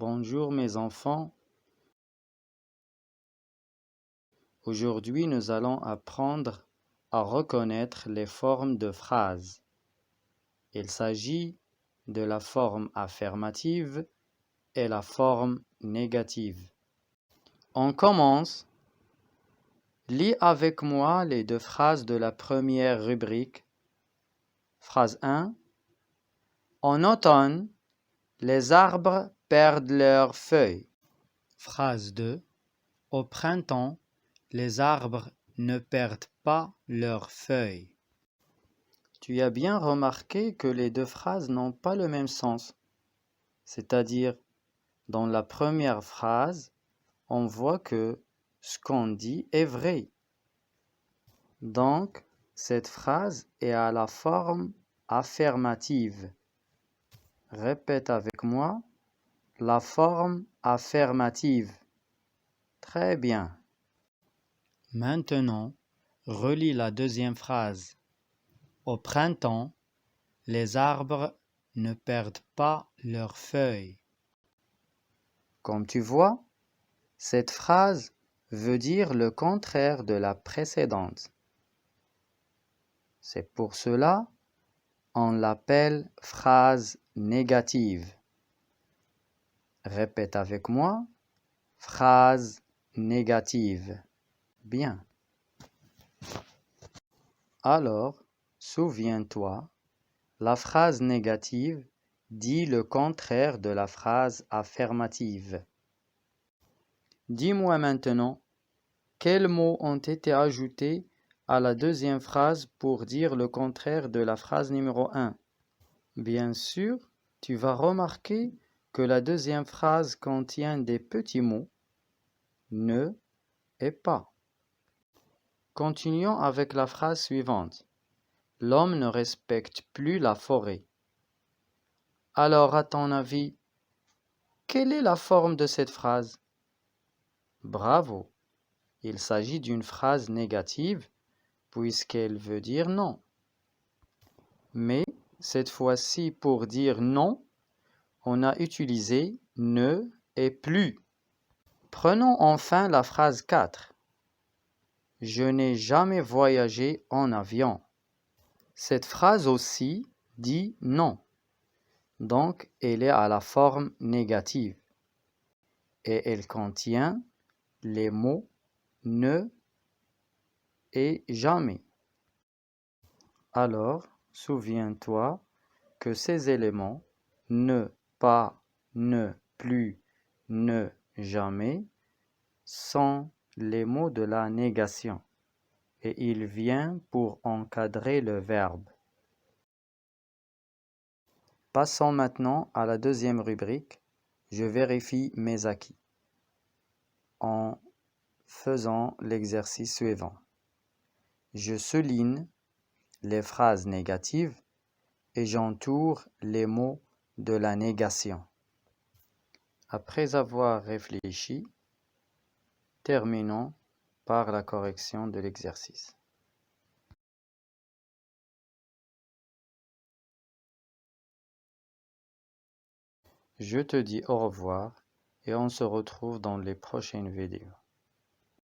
Bonjour mes enfants, aujourd'hui nous allons apprendre à reconnaître les formes de phrases. Il s'agit de la forme affirmative et la forme négative. On commence. Lis avec moi les deux phrases de la première rubrique. Phrase 1. En automne, les arbres perdent leurs feuilles. Phrase 2. Au printemps, les arbres ne perdent pas leurs feuilles. Tu as bien remarqué que les deux phrases n'ont pas le même sens. C'est-à-dire, dans la première phrase, on voit que ce qu'on dit est vrai. Donc, cette phrase est à la forme affirmative. Répète avec moi, la forme affirmative. Très bien. Maintenant, relis la deuxième phrase. Au printemps, les arbres ne perdent pas leurs feuilles. Comme tu vois, cette phrase veut dire le contraire de la précédente. C'est pour cela on l'appelle phrase négative. Répète avec moi, phrase négative. Bien. Alors, souviens-toi, la phrase négative dit le contraire de la phrase affirmative. Dis-moi maintenant, quels mots ont été ajoutés à la deuxième phrase pour dire le contraire de la phrase numéro 1? Bien sûr, tu vas remarquer que la deuxième phrase contient des petits mots, ne et pas. Continuons avec la phrase suivante. L'homme ne respecte plus la forêt. Alors, à ton avis, quelle est la forme de cette phrase? Bravo! Il s'agit d'une phrase négative puisqu'elle veut dire non. Mais cette fois-ci, pour dire non, on a utilisé ne et plus. Prenons enfin la phrase 4. Je n'ai jamais voyagé en avion. Cette phrase aussi dit non. Donc, elle est à la forme négative. Et elle contient les mots ne et jamais. Alors, souviens-toi que ces éléments, ne, pas, ne, plus, ne, jamais, sont les mots de la négation et il vient pour encadrer le verbe. Passons maintenant à la deuxième rubrique. Je vérifie mes acquis en faisant l'exercice suivant. Je souligne les phrases négatives et j'entoure les mots de la négation. Après avoir réfléchi, terminons par la correction de l'exercice. Je te dis au revoir et on se retrouve dans les prochaines vidéos.